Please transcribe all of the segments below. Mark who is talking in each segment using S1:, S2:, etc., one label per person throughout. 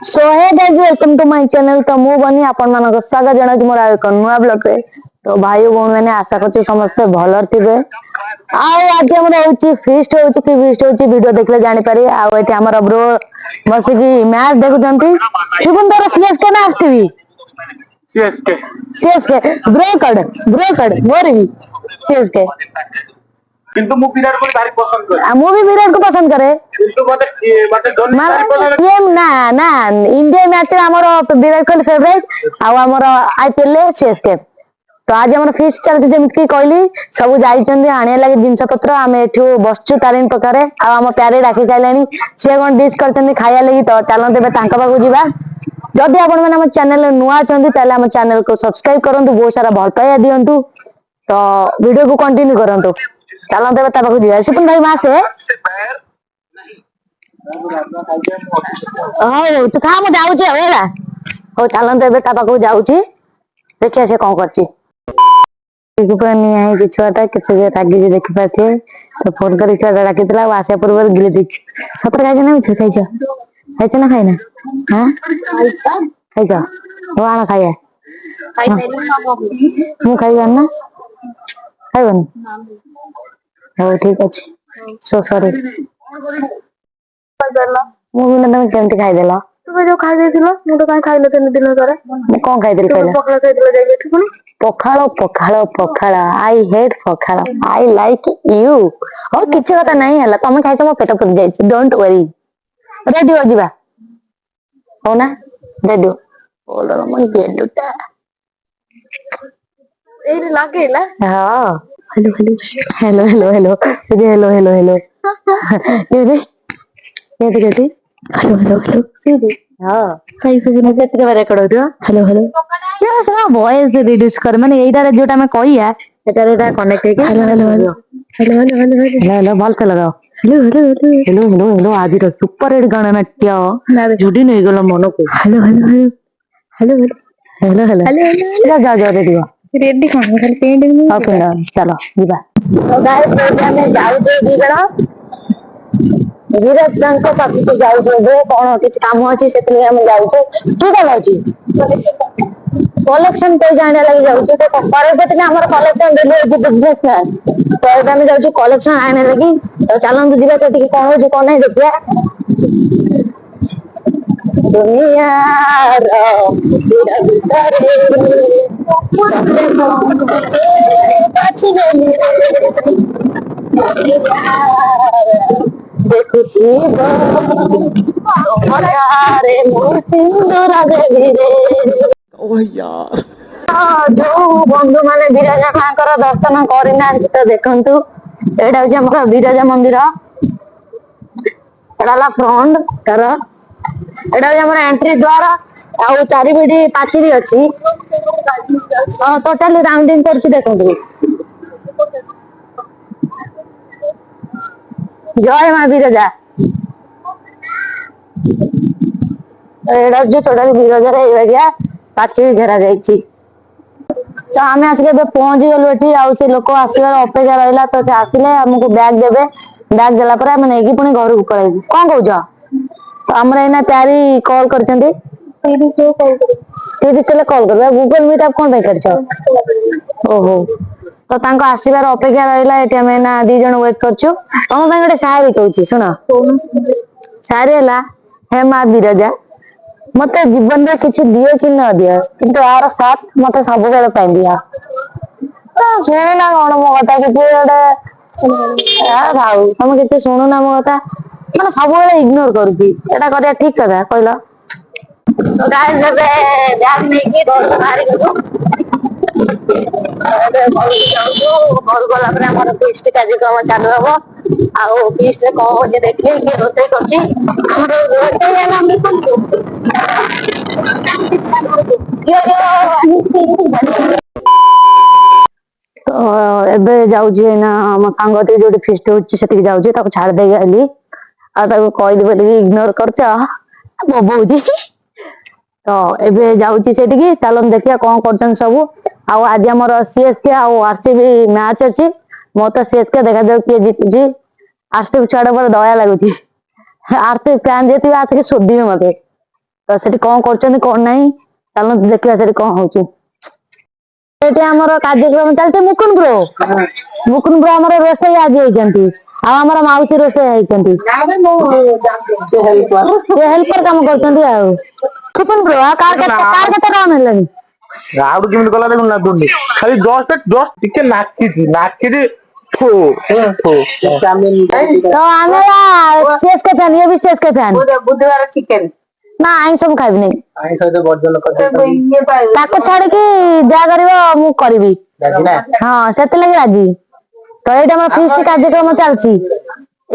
S1: So hey guys welcome to my channel. तो मु बनी आपण मानक स्वागत जणाउछि मोर एक नुआ ब्लॉग रे। तो भाई भौणी माने आशा करछि समस्त भलर थिबे। आज हमर होछि फीस्ट होछि कि फीस्ट होछि वीडियो देखले जानि पारि। एठी हमर ब्रो बसी की मैच देखुचंती। शुभम दर सीएसके ना आस्तीबी सीएसके सीएसके ब्रो कड मोर भी सीएसके
S2: किंतु मु विराट कोहली भारी पसंद करे।
S1: मु भी विराट को पसंद करे
S2: किंतु मते धोनी भारी पसंद
S1: टीम ना ना इंडिया मैच रे हमर विराट कोहली फेवरेट आ हमर आईपीएल रे सीएसके। तो आज हमर फीस्ट चलते जेमति कहली सब जाइचंदी आने लागि जिंस पत्र आमे एठू बसचु तारिन पकारे आ हम प्यारे डाकी खाइलानी से कोन डिश करचंदी खाया लागि। तो चलन देबे तांका पाखु जिबा। जदि आपण माने हम चैनल रे नुआ चंदी ताले हम चैनल को सब्सक्राइब करंतु बहुत सारा भल पाया दियंतु। तो वीडियो को कंटिन्यू करंतु चलन देबे ता पाखु जिबा। सुपन भाई मासे हो तू खा मु जाउची हेला हो चलन देबे ता पाखु जाउची देखिया से कोन करची। नहीं आई छुआटा के रागी देखी पाथे तो फोन कर छुआ डाकिला आशा पूर्व गिले दी सतर खाई ना मिछ खाई ना खाई ना हाँ खाई वो आना खाइए मु खाई ना खाइबन हो ठीक अच्छे सो सॉरी मु भी ना तुम केमती खाईदेल तू जो खाई देथिलो मु तो काई खाइले 3 दिन तरे कोन खाइदेल कहला पखला खाइदेल जाई एठी पुनी पखाड़ो पखाड़ो पखाड़ा आई हेट पखाड़ा आई लाइक यू और किसी कथा नहीं है तुम खाई मो पेट पुरी जाइए डोंट वरी रेडी हो जीवा हो ना रेडी बोलो मन गेलुटा एई लागेला हां hello hello hello hello hello hello hello hello ये देखी हेलो हेलो हेलो सीधी हां सही से बिना केते बारे करो हेलो हेलो ये सब वॉइस रिड्यूस कर माने एइटा रे जोटा मैं कहिया एटा रे कनेक्ट है कि hello hello hello hello hello hello hello hello भल से लगाओ hello hello hello hello hello hello आज रो सुपर हिट गाना नाट्य जुडी नहीं गलो मन को hello hello hello hello hello hello जा जा रेडी कौन खाली पेंट नहीं ओके चलो जीवा तो गाइस हमें जाऊ जे दी जरा धीरज को पाखु को जाऊ जे कोन किछ काम अछि सेतले हम जाऊ की काम अछि कलेक्शन पे जाने लगी जाऊ तो पर कितने हमर कलेक्शन डेली बिजनेस है तो एटा में जाऊ कलेक्शन आने लगी तो चलन जीवा सेठी कोन हो जे कोन नहीं देखिया दुनिया रो बाची गई देखुची रे सिंदूर देवी रे
S2: ओह यार
S1: जो बंधु माने विराजा मां दर्शन करना तो देखु एटा हूँ विराजा मंदिर फ्रंट तार एटा एंट्री द्वार आउ चारिबिडी पाचेरी अच्छी टोटाली राउंडिंग कर देखो जय मां विरजा एटा टोटाली विरजा पाचेरी घेरा जाइए तो आम आसिक पहुंची गलु एठी आउ से लोक आसबार अपेक्षा रहा तो से आसिले हमको बैग देवे बैग देला पर आम नहीं पुणी घर को पलैबू कौन कौच तो आमर एना प्यारी कॉल कर कॉल कर गूगल मीट आप कौन कर ओहो तो तांको आसबार अपेक्षा रहा ये आम एना 2 जन वेट करछु तुम गोटे सारी कहूँ शुण सारी है हे माँ विरजा मत जीवन में किसी दियो कि न दियो किंतु यार साथ मत सब बेले दिया शुणुना कौन मो कथा कि भाऊ तुम किसी शुणुना मो कथा मैंने सब इग्नोर करा ठीक कथा कहल तो गाइस बैग नहीं बाहरी गलु घर गला फीस्ट कार्यक्रम चालू हम आउ फीस्ट कौन हो देखिए किए रोसे ଏବେ ଯାଉଛି ନା ଆମ ସାଙ୍ଗ ଟିକେ ଯୋଉଠି ଫିଷ୍ଟ ହଉଛି ସେଠିକି ଯାଉଛି ତାକୁ ଛାଡି ଦେଇକି ଆଇଲି ଆଉ ତାକୁ କହିଲି ବୋଲି ଇଗ୍ନୋର କରୁଛ ବୋବଉଛି ତ ଏବେ ଯାଉଛି ସେଠିକି ଚାଲନ୍ତୁ ଦେଖିବା କଣ କରୁଛନ୍ତି ସବୁ ଆଉ ଆଜି ଆମର ସିଏସକେ ଆଉ ଆରସିବି ମ୍ୟାଚ୍ ଅଛି ମୋ ତ ସିଏସକେ ଦେଖାଯାଉ କିଏ ଜିତୁଛି ଆରସିବି ଛୁଆଟା ମୋର ଦୟା ଲାଗୁଛି ଆରସିବି ଫ୍ୟାନ୍ ଯେତିକି ଆସିକି ଶୋଧିବେ ମତେ तो सेठी कौन करछन कौन नहीं चलो देखिया सेठी कौन होची एटे हमर कार्यक्रम चलते मुकुंद ब्रो हमर रोसे आज होइचंती आ हमर माउसी रोसे आइचंती हेल्पर काम करछंती आ मुकुंद ब्रो कार के काम हेलनी
S2: राउड केମିତି କଲା ଦେଖୁନ ନା ଦୁନି ଖାଲି ଜଷ୍ଟ ଟିକେ ନାକିଛି ଫୁ
S1: तो हमें शेष के फैन ये भी शेष के फैन
S3: बुधवार चिकन
S1: ना आइंस हम खाइब नहीं
S2: ଆଇଁଷ ତ ବର୍ଜନ
S1: ताको छाड़ के जा करिवो मु करबी
S2: କରିଦେଇଛି
S1: हां सेते लगे राजी तो एटा हमर फीस्ट कार्यक्रम चलची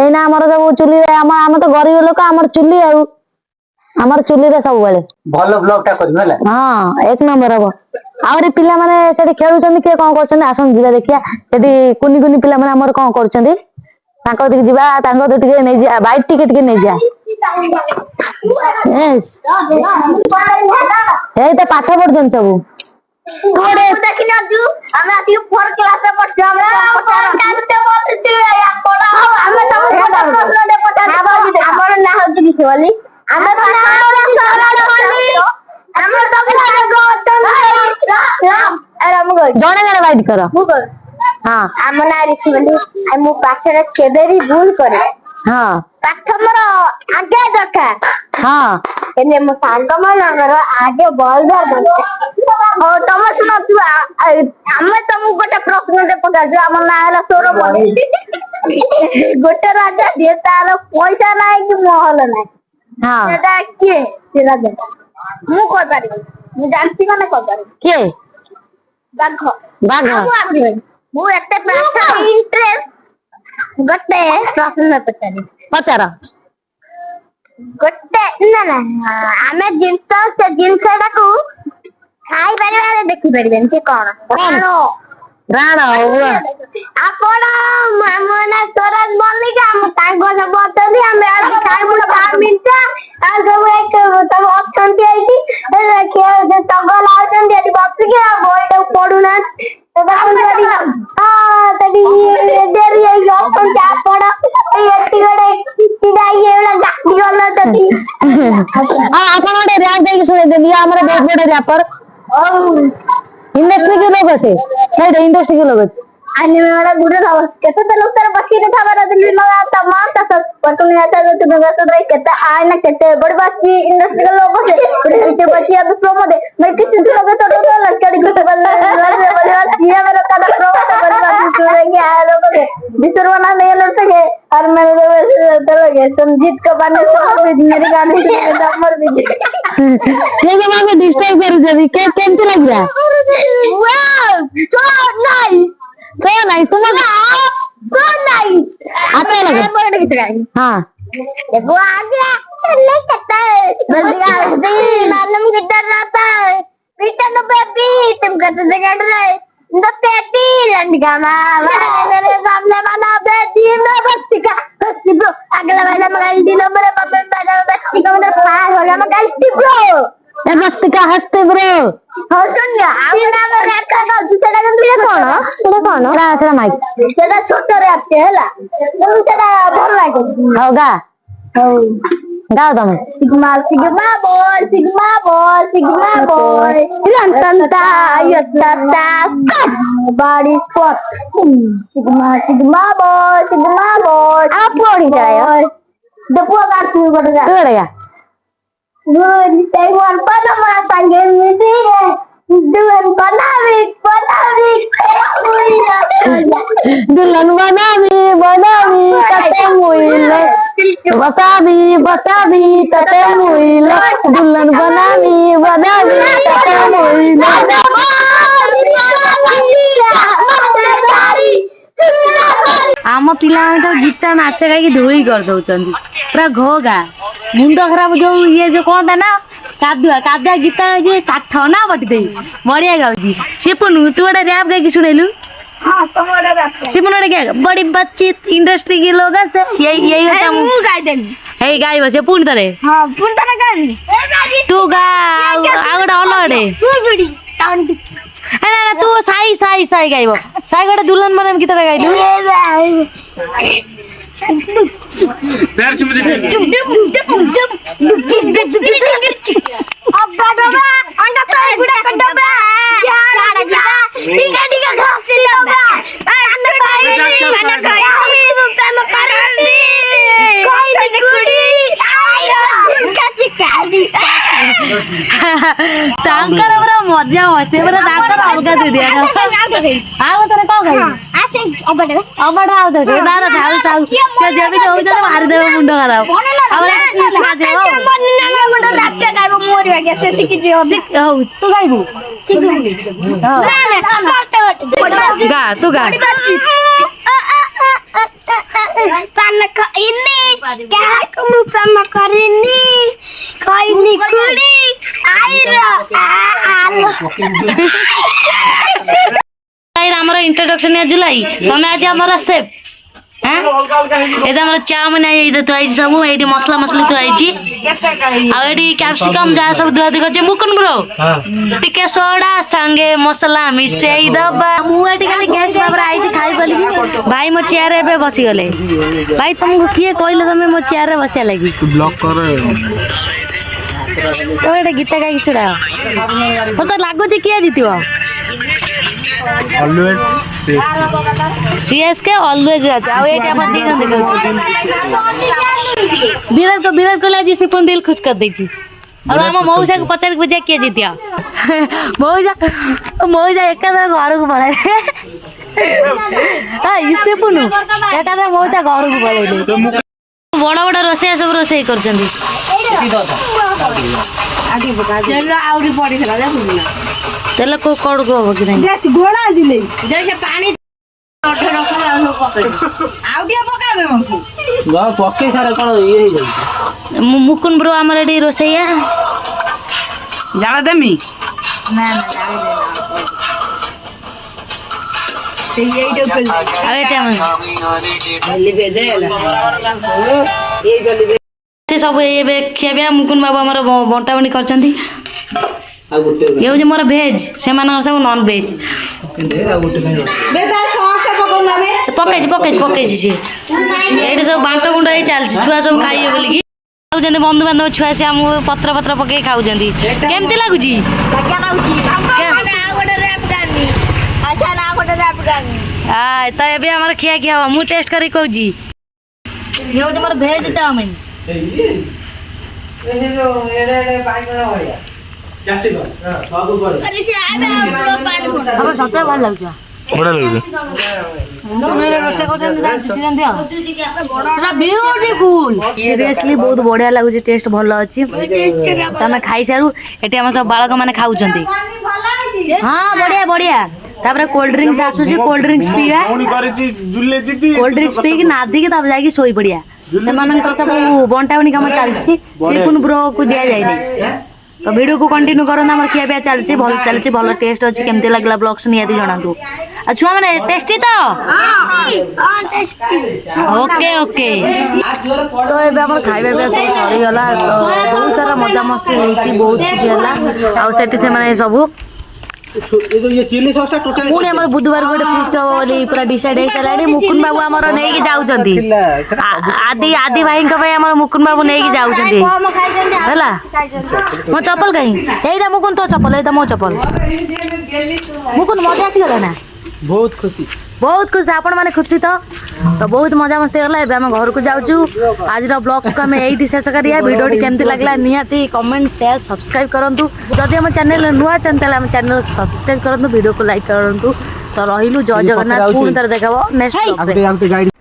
S1: एना हमर सब चुली हम तो गरीब लोक हमर चुली आ हमर चुली रे सब बेले
S2: ଭଲ ବ୍ଲଗ ଟା କରିବୁ ହେଲା
S1: हां एक नंबर हबो आउरी पिला माने सेठी खेलुचंदी के कोन करचंदी आसन जिबा देखिया सेठी कुनी कुनी पिला माने हमर कोन करचंदी तांको दिख जिबा तांको टिके नै जा बाइक टिके नै जा यस ए त पाठ पढजन सब
S3: थोड़े देखिन जू हमरा ती 4 क्लास में पढ़छ हमरा कानते बोलती या कोला हम सब प्रश्न पढ़ा हमर ना होती कि बोली हमर ना होती हमर तो राम अरे मु
S1: जणे जणे बाइट कर हां
S3: हम ना रिसी बोली मु पाठरे केबेरी भूल करे
S1: हां
S3: पाठ मोर आगे दरकार
S1: हां
S3: एने मो सांग मानकर आगे बॉल धर ओ तुम सुनो तू हमें तुमको गोटे प्रश्न दे पका जो हम ना हला सौरभ गोटे राजा दिए तार पैसा नाही कि महल नाही
S1: हां
S3: सेटा के से राजा मु कोइ पारी मु जानती माने कोइ पारी
S1: के
S3: बाघ मु एकटे प्रश्न इंटरेस्ट गोटे प्रश्न पचारी
S1: पचार
S3: गोटे ना ना आमे जिंस से जिंसटाकू खाई परिवार देखि परिबेन के कोन
S1: राणा
S3: आपण मामना स्वराज मल्लिका हम तांगो सब अतली हम खाई मुला 5 मिनिट आ सब एक तब अछंती आइती के जे तगल आछन एटी बक्सी के बोइड पडुना तो बाकी हां तडी देरी आई अछन जा पड एटी गडे सिधाई एला गाडी गला तडी
S1: हां आपण ओडे रैप देके सुने देबी हमरे बहुत बड़े रैपर इंडस्ट्री के लोग से नहीं इंडस्ट्री के लोग
S3: आणि मला गुडे धावस केत तर लोक तर बकी रे थावर दिली मला आता माता सर पटून याचा जो तुम्ही कसं रे केत आय ना केत बड बाकी इंडस्ट्री के लोग से ते बकी आता प्रो मध्ये मैं किती लोग तो लटकडी गुटे बल्ला ये मेरा का प्रो बड बाकी रहेंगे आ लोग के बिसरवाना नहीं लगते के और मेरे तो लगे संजीत का बने सब मेरे गाने के नंबर दीजिए
S1: ये जो मांगे डिस्टर्ब कर देबी के केमती लग रहा
S3: वाओ सो नाइस
S1: तो नहीं तुम्हारा
S3: सो नाइस
S1: आता लगे
S3: बोल के
S1: हां
S3: देखो आ गया नहीं करता है बल्कि आज मालूम किधर रहता है रिटर्न बेबी तुम करते से कर रहे द पेटी लंडगा मेरे सामने वाला बेबी में बस्ती ब्रो अगला वाला मगल्टी नंबर पर वाला बस्ती का मतलब पास हो गया मगल्टी ब्रो
S1: ए बस्ती का हंसते ब्रो
S3: हो सुन हमरा में रैप का दूसरा का
S1: कौन रासरा माइक
S3: सेटा छोट रैप के हला मुझे सेटा भल लागे
S1: होगा
S3: हो
S1: गाओ तुम
S3: सिग्मा boy लंतंता यत्ता बॉडी स्पॉट सिग्मा boy आप पड़ी जाए दपुआ का तू बढ़ जा
S1: बढ़ेगा
S3: गुड तेवन पनमा संगे मिली है दुल्हन बनावी
S1: दुल्हन बनावी तते मुइले बसावी तते मुइले दुल्हन बनावी तते मुइले
S4: आम पिला तो गीत नाच गाई धोई कर दौरान पूरा घोगा मुंड खराब जो ये जो कौन था ना कादुआ गीत जे काठ ना बटी दे बढ़िया गाउजी सिपुनु तू गोटे रैप गाई सुनेलु
S3: हां तुम्हारा रैप
S4: सिपुनु क्या बड़ी बच्ची इंडस्ट्री के लोग से यही होता
S3: मु गाई देनी
S4: हे गाई बसे पुन तरे
S3: हां पुन तरे गाई
S4: तू गा आगडा अलगडे
S3: तू जुडी टाउन
S4: ना तू साई गाइबो साई गोटे दुल्हन बने गीत गाइलु
S2: पैर से मुझे
S4: ତାଙ୍କର ପୁରା ମଜା ମସ୍ତି ପୁରା ତାଙ୍କର ଅଲଗା ଦିଦି ଆଉ ଥରେ କଣ ଖାଇବୁ ଅବାଟ ଆଉ ଥରେ ତାର ଥାଉ ଥାଉ ସେ ଯେମିତି ହଉଛନ୍ତି ମାରିଦେବେ ମୁଣ୍ଡ ଖରାପ ହଉ ତୁ ଖାଇବୁ ଗା ତୁ ଗା
S3: ପାନ ଖାଇନି କାହାକୁ ମୁଁ ପ୍ରେମ କରିନି କହିନି କୁଡ଼ି ଆଇର
S4: ଆମର ଇଣ୍ଟ୍ରୋଡକ୍ସନ ଜୁଲାଇ ତମେ ଆଜି ଆମର ସେଫ୍ ଏଇଟା ଆମର ଚାଉମିନ ଏଇଟା ଥୁଆ ହେଇଛି ସବୁ ଏଇଠି ମସଲା ମସଲି ଥୁଆ ହେଇଛି ଆଉ ଏଇଠି କ୍ୟାପ୍ସିକମ୍ ଯାହା ସବୁ ଧୁଆ ଧୁଇ କରିଛି ମୁକୁନ ବ୍ରୋ ଟିକେ ସୋଡା ସାଙ୍ଗେ ମସଲା ମିଶେଇ ଦବା ମୁଁ ଏଠି ଖାଲି ଗେଷ୍ଟ ଭାବରେ ଆଇଛି ଖାଇ ବୋଲିକି ଭାଇ ମୋ ଚେୟାର ଏବେ ବସିଗଲେ ଭାଇ ତମକୁ କିଏ କହିଲେ ତମେ ମୋ ଚେୟାରରେ ବସିବା ଲାଗି ତ ଏଇଟା ଗୀତ ଗାଇକି ଛିଡ଼ା ମତେ ଲାଗୁଛି କିଏ ଜିତିବ सीएसके ऑलवेज रहता है ये अपन दी विराट कोहली आज सिपन दिल खुश कर देची और हम मौसा को पचार बुझा किए जीतिया मौसा एक घर को पड़े सिपुनु एक मौसा घर को पड़े बड़ बड़ रोसे सब रोसे कर तेल को कौड़ को हो कि नहीं
S3: घोड़ा दिले जैसे पानी
S4: मुकुन ब्रो आमर एडी रोसैया
S1: जाना देमी सब खिया मुकुन बाबू आम बंटा बंटी कर ये हूँ मोर भेज से सब नॉन भेज पकई पकई सी ये सब बांट गुंड ही चलती छुआ सब खाइए बोलिकी खाऊँ बंधु बांधव छुआ से आम पत्र पत्र पकई खाऊँ केमती लगुच तो ये आम खिया खिया हम मुझे टेस्ट कर कहूँ ये हूँ मोर भेज चाउमिन सत्य भल लगे ब्यूटीफुल सीरियसली बहुत बढ़िया लगुच टेस्ट भल अच्छी तमें खाई सारू ये आम सब बालक मैंने खाऊँ हाँ बढ़िया बढ़िया तापर कोल्ड ड्रिंक्स आसूसी कोल्ड ड्रिंक्स पीवा कोल्ड ड्रिंक्स पीक नादिकी जाकि शोई पड़िया से सब बंटा बनी कम चलती सिपुन ब्रो को दि जाए तो वीडियो को कंटिन्यू करो आम खिया पिया चलती भल टेस्ट अच्छी केमती लगला ब्लॉग्स निहाती जनातु छुआ मैंने टेस्टी तो ओके ओके तो ये आम खाଇବା पिया सब सरीगला तो बहुत सारा मजा मस्ती होती बहुत खुशी है से सब पुणी आम बुधवार गोटे फिस्ट हम बोली पूरा डिसाइड हो सारा मुकुन बाबू आम नहीं जाऊँगी आदि आदि भाई आम मुकुन बाबू नहीं जाऊँगी मो चप्पल कहीं यही मुकुन तो चप्पल यही मो चप्पल मुकुन मजा आसीगला ना बहुत खुशी आपण मैंने खुशी तो बहुत मजा मस्ती गला आम घर को जाऊँ आज ब्लॉग को आम यही शेष करिया वीडियो केमती लगला निहाती कमेंट शेयर सब्सक्राइब करूँ जदि आम चैनल नुआ चैनल आम चैनल सब्सक्राइब करूँ वीडियो को लाइक करूँ तो रही जय जगन्नाथ पुणी थर देखा नेक्स्ट